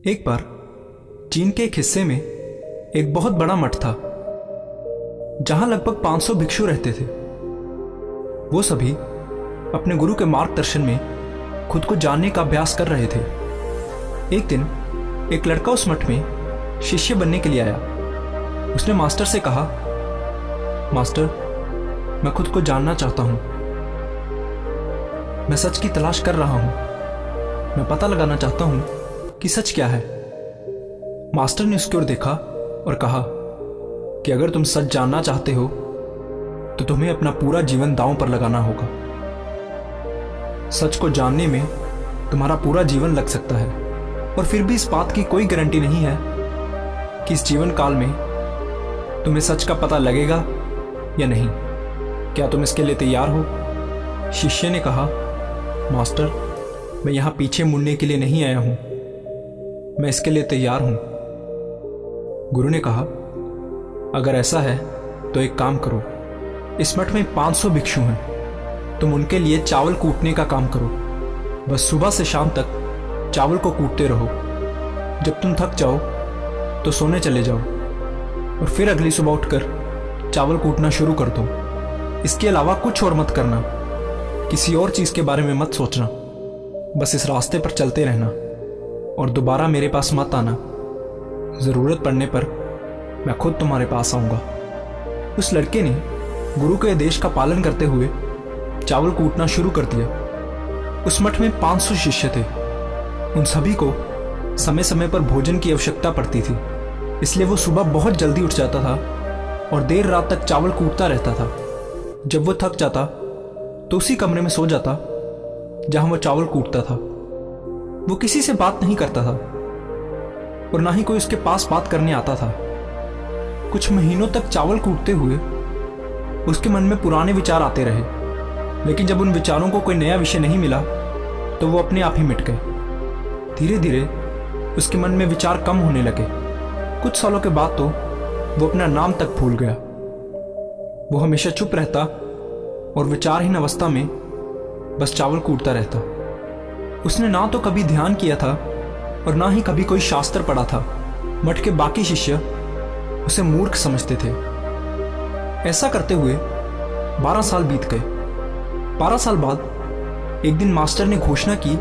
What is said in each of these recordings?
एक बार चीन के एक हिस्से में एक बहुत बड़ा मठ था जहां लगभग 500 भिक्षु रहते थे। वो सभी अपने गुरु के मार्गदर्शन में खुद को जानने का अभ्यास कर रहे थे। एक दिन एक लड़का उस मठ में शिष्य बनने के लिए आया। उसने मास्टर से कहा, मास्टर, मैं खुद को जानना चाहता हूं। मैं सच की तलाश कर रहा हूं। मैं पता लगाना चाहता हूं कि सच क्या है। मास्टर ने उसकी ओर देखा और कहा कि अगर तुम सच जानना चाहते हो तो तुम्हें अपना पूरा जीवन दांव पर लगाना होगा। सच को जानने में तुम्हारा पूरा जीवन लग सकता है और फिर भी इस बात की कोई गारंटी नहीं है कि इस जीवन काल में तुम्हें सच का पता लगेगा या नहीं। क्या तुम इसके लिए तैयार हो? शिष्य ने कहा, मास्टर, मैं यहां पीछे मुड़ने के लिए नहीं आया हूं। मैं इसके लिए तैयार हूं। गुरु ने कहा, अगर ऐसा है तो एक काम करो। इस मठ में 500 भिक्षु हैं। तुम उनके लिए चावल कूटने का काम करो। बस सुबह से शाम तक चावल को कूटते रहो। जब तुम थक जाओ तो सोने चले जाओ और फिर अगली सुबह उठकर चावल कूटना शुरू कर दो। इसके अलावा कुछ और मत करना। किसी और चीज के बारे में मत सोचना। बस इस रास्ते पर चलते रहना और दोबारा मेरे पास मत आना। जरूरत पड़ने पर मैं खुद तुम्हारे पास आऊंगा। उस लड़के ने गुरु के आदेश का पालन करते हुए चावल कूटना शुरू कर दिया। उस मठ में 500 शिष्य थे। उन सभी को समय समय पर भोजन की आवश्यकता पड़ती थी, इसलिए वो सुबह बहुत जल्दी उठ जाता था और देर रात तक चावल कूटता रहता था। जब वो थक जाता तो उसी कमरे में सो जाता जहां वो चावल कूटता था। वो किसी से बात नहीं करता था और ना ही कोई उसके पास बात करने आता था। कुछ महीनों तक चावल कूटते हुए उसके मन में पुराने विचार आते रहे, लेकिन जब उन विचारों को कोई नया विषय नहीं मिला तो वो अपने आप ही मिट गए। धीरे धीरे उसके मन में विचार कम होने लगे। कुछ सालों के बाद तो वो अपना नाम तक भूल गया। वो हमेशा चुप रहता और विचारहीन अवस्था में बस चावल कूटता रहता। उसने ना तो कभी ध्यान किया था और ना ही कभी कोई शास्त्र पढ़ा था। मठ के बाकी शिष्य उसे मूर्ख समझते थे। ऐसा करते हुए 12 साल बीत गए। 12 साल बाद एक दिन मास्टर ने घोषणा की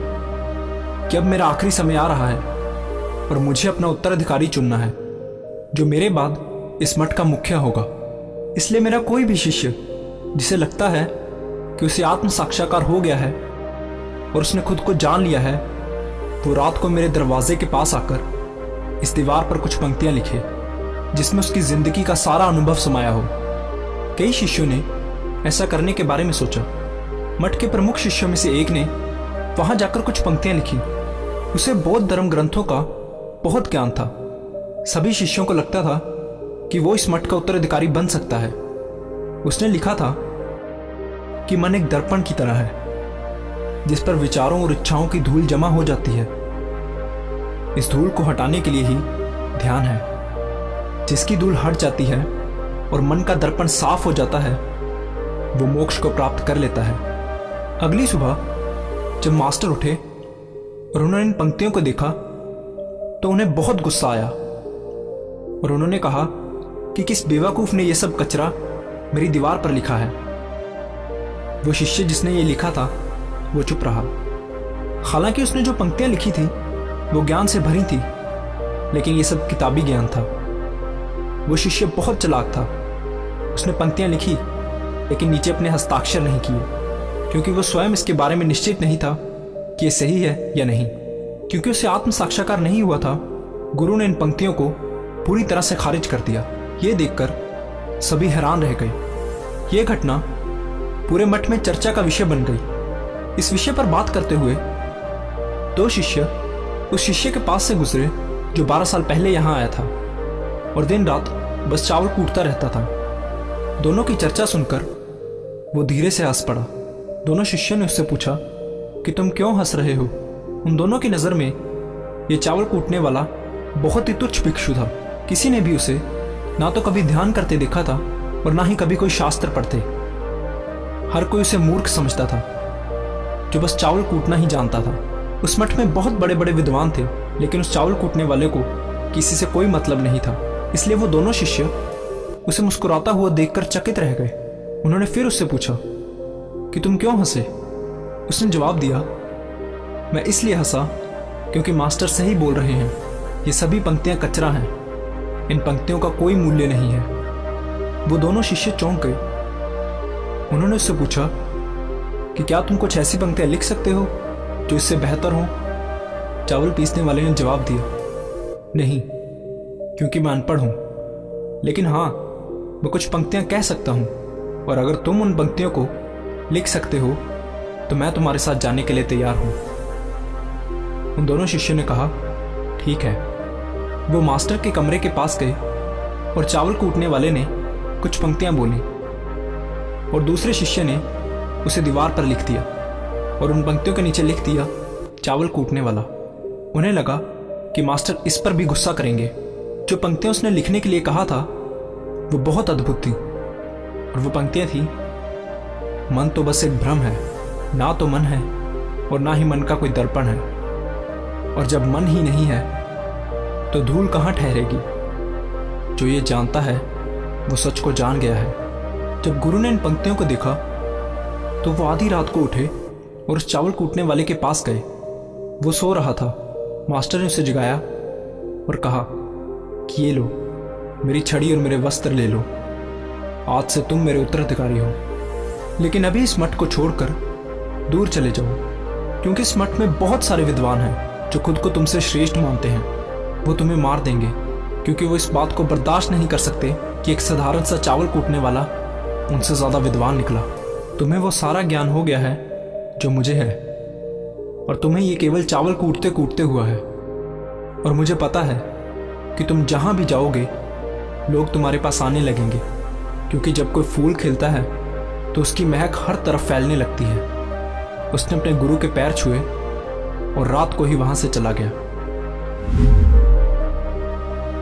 कि अब मेरा आखिरी समय आ रहा है और मुझे अपना उत्तराधिकारी चुनना है जो मेरे बाद इस मठ का मुखिया होगा। इसलिए मेरा कोई भी शिष्य जिसे लगता है कि उसे आत्म साक्षात्कार हो गया है और उसने खुद को जान लिया है, वो रात को मेरे दरवाजे के पास आकर इस दीवार पर कुछ पंक्तियां लिखे जिसमें उसकी जिंदगी का सारा अनुभव समाया हो। कई शिष्यों ने ऐसा करने के बारे में सोचा। मठ के प्रमुख शिष्यों में से एक ने वहां जाकर कुछ पंक्तियां लिखी। उसे बौद्ध धर्म ग्रंथों का बहुत ज्ञान था। सभी शिष्यों को लगता था कि वो इस मठ का उत्तराधिकारी बन सकता है। उसने लिखा था कि मन एक दर्पण की तरह है जिस पर विचारों और इच्छाओं की धूल जमा हो जाती है। इस धूल को हटाने के लिए ही ध्यान है। जिसकी धूल हट जाती है और मन का दर्पण साफ हो जाता है, वो मोक्ष को प्राप्त कर लेता है। अगली सुबह जब मास्टर उठे और उन्होंने इन पंक्तियों को देखा तो उन्हें बहुत गुस्सा आया और उन्होंने कहा कि किस बेवकूफ ने यह सब कचरा मेरी दीवार पर लिखा है। वो शिष्य जिसने ये लिखा था वो चुप रहा। हालांकि उसने जो पंक्तियां लिखी थी वो ज्ञान से भरी थी, लेकिन ये सब किताबी ज्ञान था। वो शिष्य बहुत चालाक था। उसने पंक्तियां लिखी लेकिन नीचे अपने हस्ताक्षर नहीं किए, क्योंकि वो स्वयं इसके बारे में निश्चित नहीं था कि ये सही है या नहीं। क्योंकि उसे आत्म साक्षात्कार नहीं हुआ था, गुरु ने इन पंक्तियों को पूरी तरह से खारिज कर दिया। ये देखकर सभी हैरान रह गए। ये घटना पूरे मठ में चर्चा का विषय बन गई। इस विषय पर बात करते हुए 2 शिष्य उस शिष्य के पास से गुजरे जो 12 साल पहले यहां आया था और दिन रात बस चावल कूटता रहता था। दोनों की चर्चा सुनकर वो धीरे से हंस पड़ा। दोनों शिष्यों ने उससे पूछा कि तुम क्यों हंस रहे हो? उन दोनों की नजर में ये चावल कूटने वाला बहुत ही तुच्छ भिक्षु था। किसी ने भी उसे ना तो कभी ध्यान करते देखा था और ना ही कभी कोई शास्त्र पढ़ते। हर कोई उसे मूर्ख समझता था जो बस चावल कूटना ही जानता था। उस मठ में बहुत बड़े बड़े विद्वान थे लेकिन उस चावल कूटने वाले को किसी से कोई मतलब नहीं था, इसलिए वो दोनों शिष्य उसे मुस्कुराता हुआ देखकर चकित रह गए। उन्होंने फिर उससे पूछा कि तुम क्यों हंसे? उसने जवाब दिया, मैं इसलिए हंसा क्योंकि मास्टर सही बोल रहे हैं, ये सभी पंक्तियां कचरा हैं, इन पंक्तियों का कोई मूल्य नहीं है। वो दोनों शिष्य चौंक गए। उन्होंने उससे पूछा कि क्या तुम कुछ ऐसी पंक्तियां लिख सकते हो जो इससे बेहतर हो? चावल पीसने वाले ने जवाब दिया, नहीं, क्योंकि मैं अनपढ़ हूं, लेकिन हाँ, मैं कुछ पंक्तियां कह सकता हूं, और अगर तुम उन पंक्तियों को लिख सकते हो तो मैं तुम्हारे साथ जाने के लिए तैयार हूं। उन दोनों शिष्यों ने कहा, ठीक है। वो मास्टर के कमरे के पास गए और चावल कूटने वाले ने कुछ पंक्तियां बोली और दूसरे शिष्य ने उसे दीवार पर लिख दिया और उन पंक्तियों के नीचे लिख दिया, चावल कूटने वाला। उन्हें लगा कि मास्टर इस पर भी गुस्सा करेंगे। जो पंक्तियां उसने लिखने के लिए कहा था वो बहुत अद्भुत थी, और वो पंक्तियां थी, मन तो बस एक भ्रम है, ना तो मन है और ना ही मन का कोई दर्पण है, और जब मन ही नहीं है तो धूल कहाँ ठहरेगी। जो ये जानता है वो सच को जान गया है। जब गुरु ने इन पंक्तियों को देखा तो वो आधी रात को उठे और उस चावल कूटने वाले के पास गए। वो सो रहा था। मास्टर ने उसे जगाया और कहा कि ये लो, मेरी छड़ी और मेरे वस्त्र ले लो, आज से तुम मेरे उत्तराधिकारी हो, लेकिन अभी इस मठ को छोड़कर दूर चले जाओ, क्योंकि इस मठ में बहुत सारे विद्वान हैं जो खुद को तुमसे श्रेष्ठ मानते हैं। वो तुम्हें मार देंगे, क्योंकि वो इस बात को बर्दाश्त नहीं कर सकते कि एक साधारण सा चावल कूटने वाला उनसे ज्यादा विद्वान निकला। तुम्हें वो सारा ज्ञान हो गया है जो मुझे है, और तुम्हें ये केवल चावल कूटते कूटते हुआ है। और मुझे पता है कि तुम जहां भी जाओगे लोग तुम्हारे पास आने लगेंगे, क्योंकि जब कोई फूल खिलता है तो उसकी महक हर तरफ फैलने लगती है। उसने अपने गुरु के पैर छुए और रात को ही वहां से चला गया।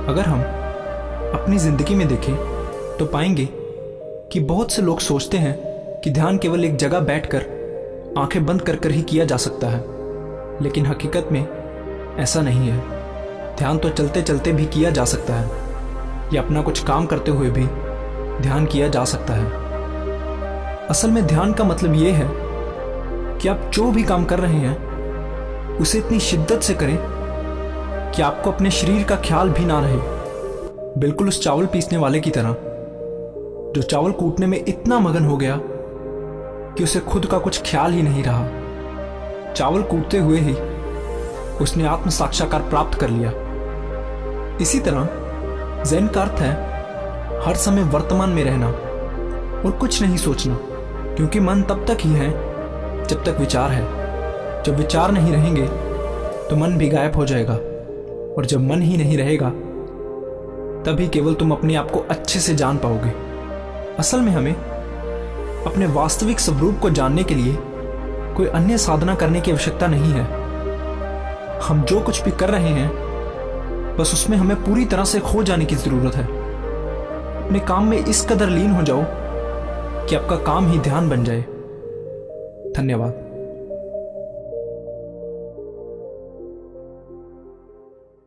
अगर हम अपनी जिंदगी में देखें तो पाएंगे कि बहुत से लोग सोचते हैं कि ध्यान केवल एक जगह बैठकर आंखें बंद कर कर ही किया जा सकता है, लेकिन हकीकत में ऐसा नहीं है। ध्यान तो चलते चलते भी किया जा सकता है, या अपना कुछ काम करते हुए भी ध्यान किया जा सकता है। असल में ध्यान का मतलब यह है कि आप जो भी काम कर रहे हैं उसे इतनी शिद्दत से करें कि आपको अपने शरीर का ख्याल भी ना रहे, बिल्कुल उस चावल पीसने वाले की तरह जो चावल कूटने में इतना मगन हो गया कि उसे खुद का कुछ ख्याल ही नहीं रहा। चावल कूटते हुए ही उसने आत्म साक्षात्कार प्राप्त कर लिया। इसी तरह ज़ेन का अर्थ है हर समय वर्तमान में रहना और कुछ नहीं सोचना, क्योंकि मन तब तक ही है जब तक विचार है। जब विचार नहीं रहेंगे तो मन भी गायब हो जाएगा, और जब मन ही नहीं रहेगा तभी केवल तुम अपने आप को अच्छे से जान पाओगे। असल में हमें अपने वास्तविक स्वरूप को जानने के लिए कोई अन्य साधना करने की आवश्यकता नहीं है। हम जो कुछ भी कर रहे हैं बस उसमें हमें पूरी तरह से खो जाने की जरूरत है। अपने काम में इस कदर लीन हो जाओ कि आपका काम ही ध्यान बन जाए। धन्यवाद।